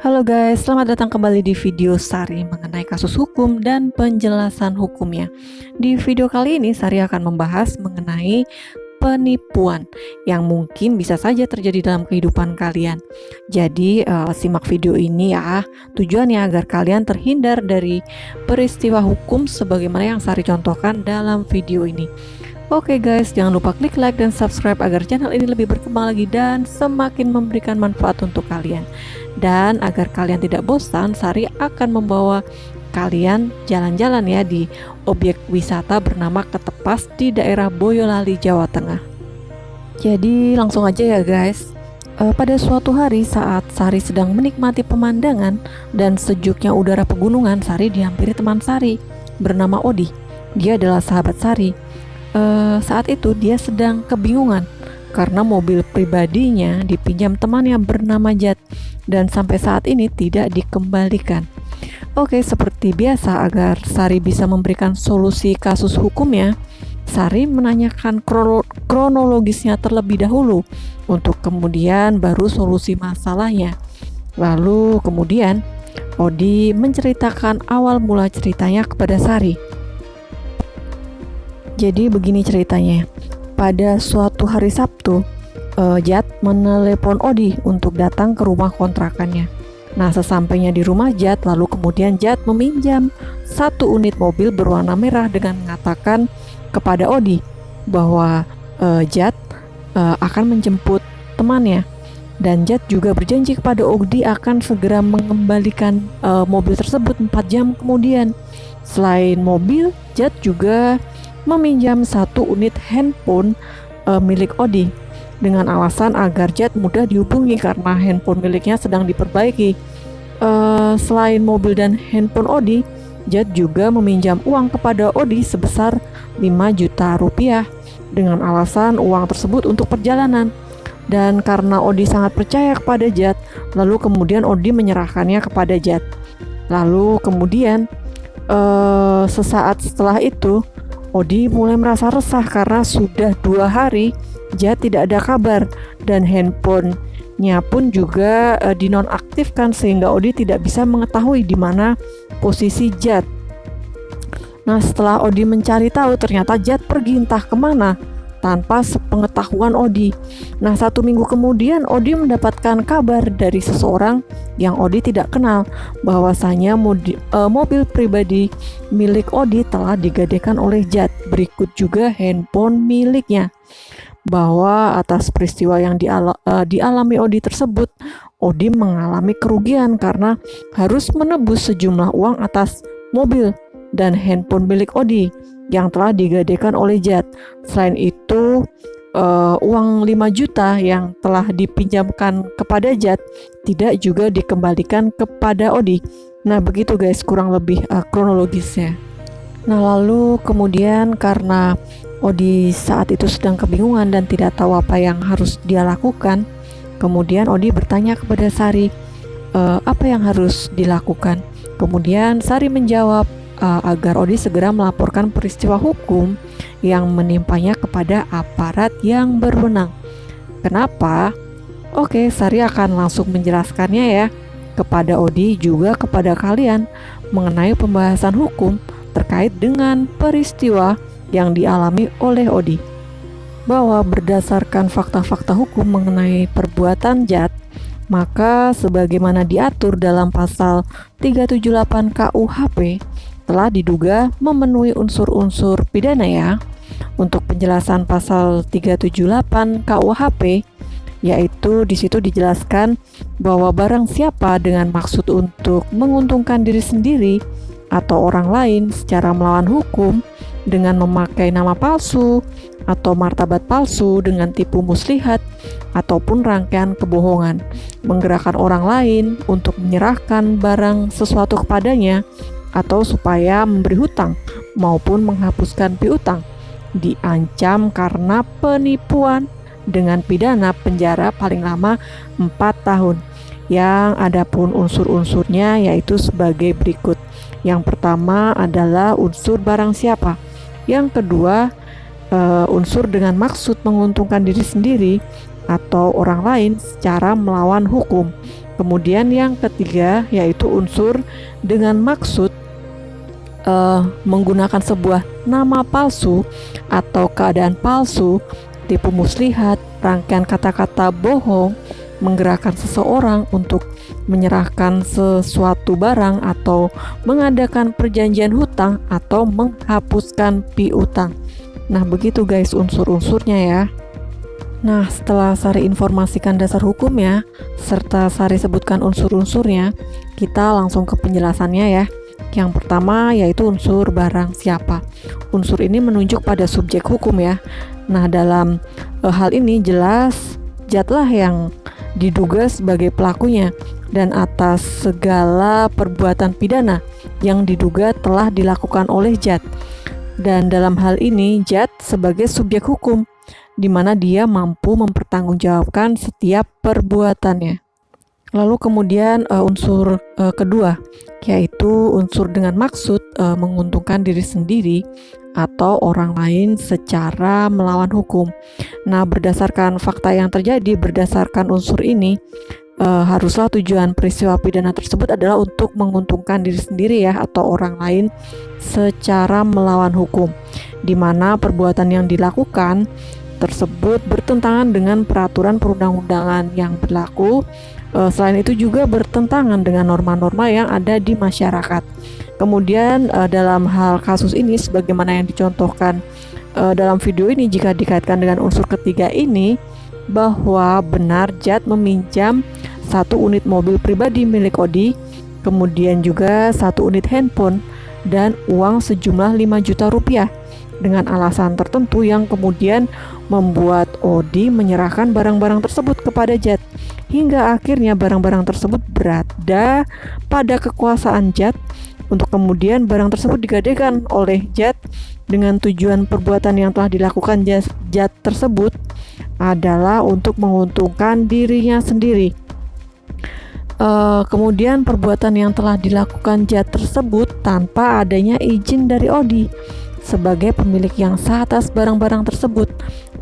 Halo guys, selamat datang kembali di video Sari mengenai kasus hukum dan penjelasan hukumnya. Di video kali ini Sari akan membahas mengenai penipuan yang mungkin bisa saja terjadi dalam kehidupan kalian. Jadi simak video ini ya, tujuannya agar kalian terhindar dari peristiwa hukum sebagaimana yang Sari contohkan dalam video ini. Oke guys, jangan lupa klik like dan subscribe agar channel ini lebih berkembang lagi dan semakin memberikan manfaat untuk kalian. Dan agar kalian tidak bosan, Sari akan membawa kalian jalan-jalan ya di objek wisata bernama Ketepas di daerah Boyolali, Jawa Tengah. Jadi langsung aja ya guys. Pada suatu hari saat Sari sedang menikmati pemandangan dan sejuknya udara pegunungan, Sari dihampiri teman Sari bernama Odi. Dia adalah sahabat Sari. Saat itu dia sedang kebingungan karena mobil pribadinya dipinjam temannya bernama Jat dan sampai saat ini tidak dikembalikan. Oke, seperti biasa agar Sari bisa memberikan solusi kasus hukumnya, Sari menanyakan kronologisnya terlebih dahulu untuk kemudian baru solusi masalahnya. Lalu kemudian Odi menceritakan awal mula ceritanya kepada Sari. Jadi begini ceritanya. Pada suatu hari Sabtu, Jat menelepon Odi untuk datang ke rumah kontrakannya. Nah, sesampainya di rumah Jat, lalu kemudian Jat meminjam satu unit mobil berwarna merah dengan mengatakan kepada Odi bahwa Jat akan menjemput temannya. Dan Jat juga berjanji kepada Odi akan segera mengembalikan mobil tersebut 4 jam kemudian. Selain mobil, Jat juga meminjam satu unit handphone milik Odi dengan alasan agar Jat mudah dihubungi karena handphone miliknya sedang diperbaiki. Selain mobil dan handphone Odi, Jat juga meminjam uang kepada Odi sebesar 5 juta rupiah dengan alasan uang tersebut untuk perjalanan. Dan karena Odi sangat percaya kepada Jat, lalu kemudian Odi menyerahkannya kepada Jat. Lalu kemudian sesaat setelah itu Odi mulai merasa resah karena sudah 2 hari Jat tidak ada kabar dan handphonenya pun juga dinonaktifkan sehingga Odi tidak bisa mengetahui di mana posisi Jat. Nah, setelah Odi mencari tahu ternyata Jat pergi entah kemana tanpa sepengetahuan Odi. Nah, 1 minggu kemudian Odi mendapatkan kabar dari seseorang yang Odi tidak kenal bahwasanya mobil pribadi milik Odi telah digadaikan oleh Jat. Berikut juga handphone miliknya. Bahwa atas peristiwa yang dialami Odi tersebut, Odi mengalami kerugian karena harus menebus sejumlah uang atas mobil dan handphone milik Odi yang telah digadaikan oleh Jat. Selain itu, uang 5 juta yang telah dipinjamkan kepada Jat tidak juga dikembalikan kepada Odi. Nah, begitu guys kurang lebih kronologisnya. Nah, lalu kemudian karena Odi saat itu sedang kebingungan dan tidak tahu apa yang harus dia lakukan, kemudian Odi bertanya kepada Sari, apa yang harus dilakukan? Kemudian Sari menjawab agar Odi segera melaporkan peristiwa hukum yang menimpanya kepada aparat yang berwenang. Kenapa? Oke, Sari akan langsung menjelaskannya ya kepada Odi juga kepada kalian mengenai pembahasan hukum terkait dengan peristiwa yang dialami oleh Odi. Bahwa berdasarkan fakta-fakta hukum mengenai perbuatan Jat, maka sebagaimana diatur dalam pasal 378 KUHP telah diduga memenuhi unsur-unsur pidana ya. Untuk penjelasan pasal 378 KUHP, yaitu di situ dijelaskan bahwa barang siapa dengan maksud untuk menguntungkan diri sendiri atau orang lain secara melawan hukum dengan memakai nama palsu atau martabat palsu dengan tipu muslihat ataupun rangkaian kebohongan, menggerakkan orang lain untuk menyerahkan barang sesuatu kepadanya atau supaya memberi hutang maupun menghapuskan piutang, diancam karena penipuan dengan pidana penjara paling lama 4 tahun. Yang adapun unsur-unsurnya yaitu sebagai berikut. Yang pertama adalah unsur barang siapa. Yang kedua, unsur dengan maksud menguntungkan diri sendiri atau orang lain secara melawan hukum. kemudian yang ketiga yaitu unsur dengan maksud menggunakan sebuah nama palsu atau keadaan palsu, tipu muslihat, rangkaian kata-kata bohong, menggerakkan seseorang untuk menyerahkan sesuatu barang atau mengadakan perjanjian hutang atau menghapuskan piutang. Nah, begitu guys unsur-unsurnya ya. Nah, setelah Sari informasikan dasar hukumnya serta Sari sebutkan unsur-unsurnya, kita langsung ke penjelasannya ya. Yang pertama yaitu unsur barang siapa. Unsur ini menunjuk pada subjek hukum ya. Nah, dalam hal ini jelas Jatlah yang diduga sebagai pelakunya dan atas segala perbuatan pidana yang diduga telah dilakukan oleh Jat. Dan dalam hal ini Jat sebagai subjek hukum di mana dia mampu mempertanggungjawabkan setiap perbuatannya. Lalu kemudian unsur kedua yaitu unsur dengan maksud menguntungkan diri sendiri atau orang lain secara melawan hukum. Nah, berdasarkan fakta yang terjadi berdasarkan unsur ini haruslah tujuan peristiwa pidana tersebut adalah untuk menguntungkan diri sendiri ya atau orang lain secara melawan hukum, di mana perbuatan yang dilakukan tersebut bertentangan dengan peraturan perundang-undangan yang berlaku. Selain itu juga bertentangan dengan norma-norma yang ada di masyarakat. Kemudian dalam hal kasus ini sebagaimana yang dicontohkan dalam video ini, jika dikaitkan dengan unsur ketiga ini bahwa benar Jat meminjam 1 unit mobil pribadi milik Odi, kemudian juga 1 unit handphone dan uang sejumlah 5 juta rupiah dengan alasan tertentu yang kemudian membuat Odi menyerahkan barang-barang tersebut kepada Jat, hingga akhirnya barang-barang tersebut berada pada kekuasaan Jat untuk kemudian barang tersebut digadaikan oleh Jat dengan tujuan perbuatan yang telah dilakukan Jat tersebut adalah untuk menguntungkan dirinya sendiri. Kemudian perbuatan yang telah dilakukan Jat tersebut tanpa adanya izin dari Odi sebagai pemilik yang sah atas barang-barang tersebut,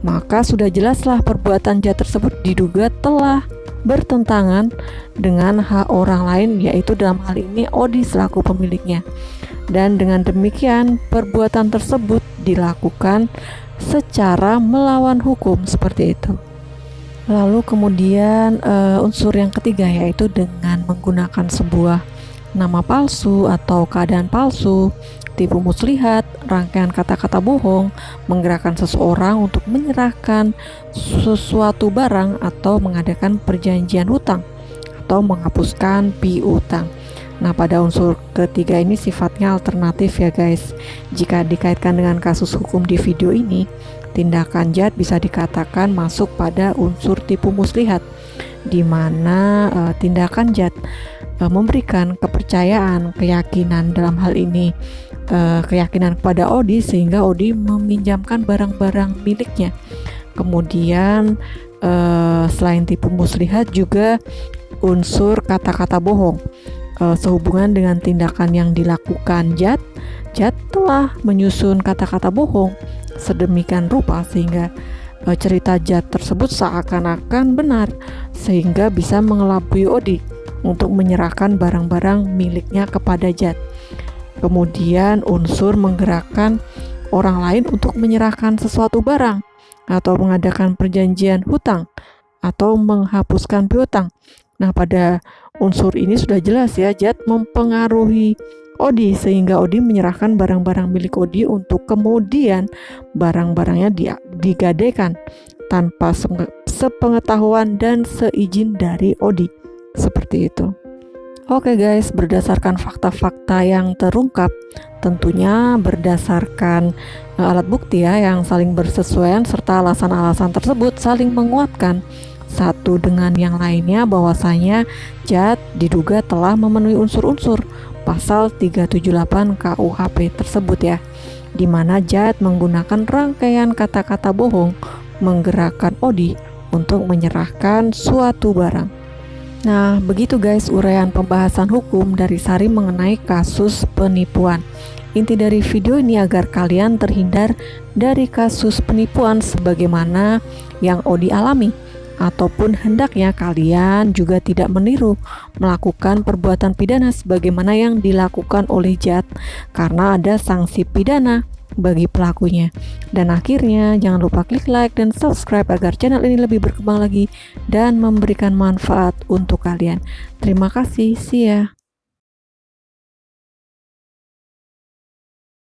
maka sudah jelaslah perbuatan Jat tersebut diduga telah bertentangan dengan hak orang lain, yaitu dalam hal ini Odi selaku pemiliknya. Dan dengan demikian perbuatan tersebut dilakukan secara melawan hukum seperti itu. Lalu kemudian unsur yang ketiga yaitu dengan menggunakan sebuah nama palsu atau keadaan palsu, tipu muslihat, rangkaian kata-kata bohong, menggerakkan seseorang untuk menyerahkan sesuatu barang atau mengadakan perjanjian hutang atau menghapuskan piutang. Nah, pada unsur ketiga ini sifatnya alternatif ya guys. Jika dikaitkan dengan kasus hukum di video ini, tindakan Jat bisa dikatakan masuk pada unsur tipu muslihat, di mana tindakan Jat memberikan kepercayaan, keyakinan dalam hal ini keyakinan kepada Odi sehingga Odi meminjamkan barang-barang miliknya. Kemudian selain tipu muslihat juga unsur kata-kata bohong sehubungan dengan tindakan yang dilakukan Jat telah menyusun kata-kata bohong sedemikian rupa sehingga cerita Jat tersebut seakan-akan benar sehingga bisa mengelabui Odi untuk menyerahkan barang-barang miliknya kepada Jat. Kemudian unsur menggerakkan orang lain untuk menyerahkan sesuatu barang atau mengadakan perjanjian hutang atau menghapuskan piutang. Nah, pada unsur ini sudah jelas ya Jat mempengaruhi Odi sehingga Odi menyerahkan barang-barang milik Odi untuk kemudian barang-barangnya digadaikan tanpa sepengetahuan dan seizin dari Odi. Seperti itu. Oke guys, berdasarkan fakta-fakta yang terungkap, tentunya berdasarkan alat bukti ya yang saling bersesuaian serta alasan-alasan tersebut saling menguatkan satu dengan yang lainnya bahwasanya Jat diduga telah memenuhi unsur-unsur pasal 378 KUHP tersebut ya, di mana Jat menggunakan rangkaian kata-kata bohong menggerakkan Odi untuk menyerahkan suatu barang. Nah, begitu guys uraian pembahasan hukum dari Sari mengenai kasus penipuan. Inti dari video ini agar kalian terhindar dari kasus penipuan sebagaimana yang Odi alami Ataupun hendaknya kalian juga tidak meniru melakukan perbuatan pidana sebagaimana yang dilakukan oleh Jad, karena ada sanksi pidana bagi pelakunya. Dan akhirnya jangan lupa klik like dan subscribe agar channel ini lebih berkembang lagi dan memberikan manfaat untuk kalian. Terima kasih, see ya.